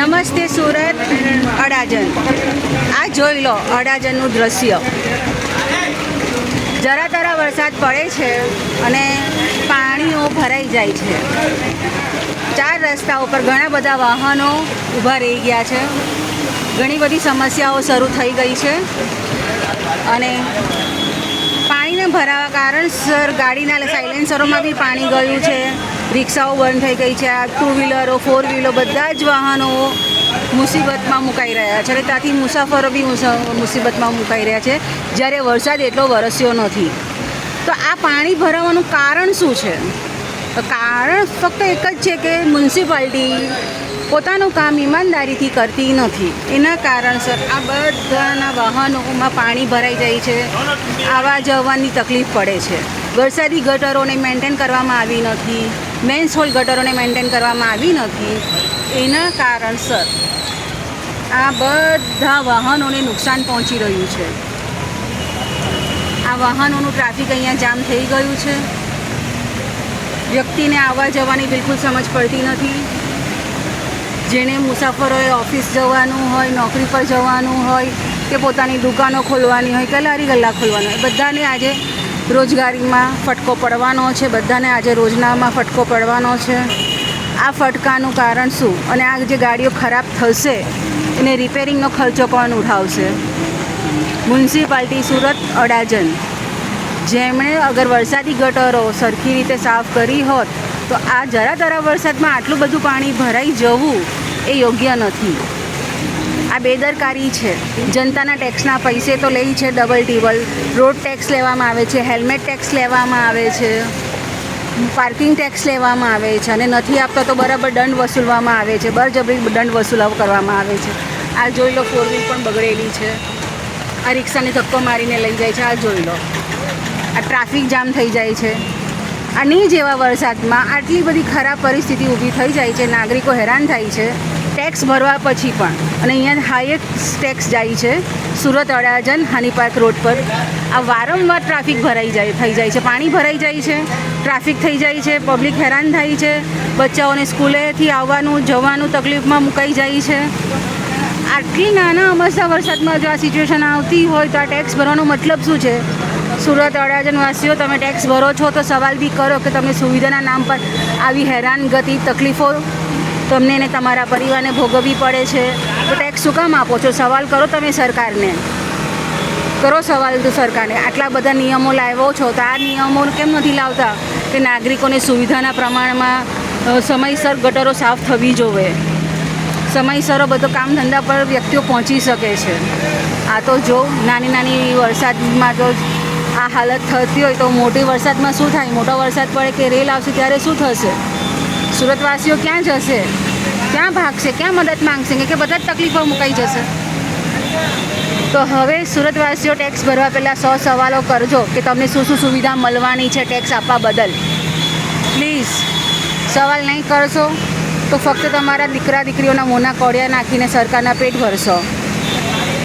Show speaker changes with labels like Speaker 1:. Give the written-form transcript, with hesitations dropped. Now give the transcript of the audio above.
Speaker 1: નમસ્તે સુરત અડાજણ. આ જોઈ લો અડાજણનું દ્રશ્ય. જરા તરા વરસાદ પડે છે અને પાણીઓ ભરાઈ જાય છે. ચાર રસ્તા ઉપર ઘણા બધા વાહનો ઊભા રહી ગયા છે. ઘણી બધી સમસ્યાઓ શરૂ થઈ ગઈ છે અને પાણીને ભરાવા કારણસર ગાડીના સાયલેન્સરોમાં બી પાણી ગયું છે. રિક્ષાઓ બંધ થઈ ગઈ છે. આ ટુ વ્હીલરો, ફોર વ્હીલરો બધા જ વાહનો મુસીબતમાં મુકાઈ રહ્યા છે અને ત્યાંથી મુસાફરો બી મુસીબતમાં મુકાઈ રહ્યા છે જ્યારે વરસાદ એટલો વરસ્યો નથી. તો આ પાણી ભરાવાનું કારણ શું છે? કારણ ફક્ત એક જ છે કે મ્યુનિસિપાલિટી પોતાનું કામ ઈમાનદારીથી કરતી નથી. એના કારણસર આ બધાના વાહનોમાં પાણી ભરાઈ જાય છે. આવવા જવાની તકલીફ પડે છે. વરસાદી ગટરોને મેન્ટેન કરવામાં આવી નથી. મેન્સ હોલ ગટરોને મેન્ટેન કરવામાં આવી નથી. એના કારણસર આ બધા વાહનોને નુકસાન પહોંચી રહ્યું છે. આ વાહનોનું ટ્રાફિક અહીંયા જામ થઈ ગયું છે. વ્યક્તિને આવવા જવાની બિલકુલ સમજ પડતી નથી. જેને મુસાફરોએ ઓફિસ જવાનું હોય, નોકરી પર જવાનું હોય કે પોતાની દુકાનો ખોલવાની હોય કે લારી ગલ્લા ખોલવાનું હોય, બધાને આજે રોજગારીમાં ફટકો પડવાનો છે. બધાને આજે રોજનામાં ફટકો પડવાનો છે. આ ફટકાનું કારણ શું અને આ જે ગાડીઓ ખરાબ થશે એને રિપેરિંગનો ખર્ચો કોણ ઉઠાવશે? મ્યુનિસિપાલિટી સુરત અડાજણ, જેમણે અગર વરસાદી ગટરો સરખી રીતે સાફ કરી હોત તો આ જરા તરા વરસાદમાં આટલું બધું પાણી ભરાઈ જવું એ યોગ્ય નથી. આ બેદરકારી છે. જનતાના ટેક્સના પૈસે તો લે છે ડબલ ટીબલ. રોડ ટેક્સ લેવામાં આવે છે, હેલ્મેટ ટેક્સ લેવામાં આવે છે, પાર્કિંગ ટેક્સ લેવામાં આવે છે અને નથી આપતા તો બરાબર દંડ વસૂલવામાં આવે છે. બળજબરી દંડ વસૂલાવ કરવામાં આવે છે. આ જોઈ લો, ફોર વ્હીલ પણ બગડેલી છે. આ રિક્ષાને ધક્કો મારીને લઈ જાય છે. આ જોઈ લો, આ ટ્રાફિક જામ થઈ જાય છે. આની જેવા વરસાદમાં આટલી બધી ખરાબ પરિસ્થિતિ ઊભી થઈ જાય છે. નાગરિકો હેરાન થાય છે ટેક્સ ભરવા પછી પણ. અને અહીંયા હાઈએસ્ટ ટેક્સ જાય છે સુરત અડાજણ હાની પાર્ક રોડ પર. આ વારંવાર ટ્રાફિક થઈ જાય છે. પાણી ભરાઈ જાય છે, ટ્રાફિક થઈ જાય છે, પબ્લિક હેરાન થાય છે. બચ્ચાઓને સ્કૂલેથી આવવાનું જવાનું તકલીફમાં મુકાઈ જાય છે. આટલી નાના અમસ્તા વરસાદમાં જો આ સિચ્યુએશન આવતી હોય તો આ ટેક્સ ભરવાનો મતલબ શું છે? સુરત અડાજણ વાસીઓ, તમે ટેક્સ ભરો છો તો સવાલ બી કરો કે તમે સુવિધાના નામ પર આવી હેરાનગતિ તકલીફો તમને અને તમારા પરિવારને ભોગવવી પડે છે. તો ટેક્સ શું કામ આપો છો? સવાલ કરો તમે સરકારને. કરો સવાલ તો સરકારને. આટલા બધા નિયમો લાવ્યો છો તો આ નિયમો કેમ નથી લાવતા કે નાગરિકોને સુવિધાના પ્રમાણમાં સમયસર ગટરો સાફ થવી જોઈએ? સમયસર બધો કામ ધંધા પર વ્યક્તિઓ પહોંચી શકે છે. આ તો જો નાની નાની વરસાદમાં તો આ હાલત થતી હોય તો મોટી વરસાદમાં શું થાય? મોટો વરસાદ પડે કે રેલ આવશે ત્યારે શું થશે? સુરતવાસીઓ ક્યાં જશે? ક્યાં ભાગશે? ક્યાં મદદ માંગશે? કે બધા જ તકલીફો મુકાઈ જશે. તો હવે સુરતવાસીઓ ટેક્સ ભરવા પહેલાં 100 સવાલો કરજો કે તમને શું શું સુવિધા મળવાની છે ટેક્સ આપવા બદલ. પ્લીઝ સવાલ નહીં કરશો તો ફક્ત તમારા દીકરા દીકરીઓના મોંના કોડિયા નાખીને સરકારના પેટ ભરશો.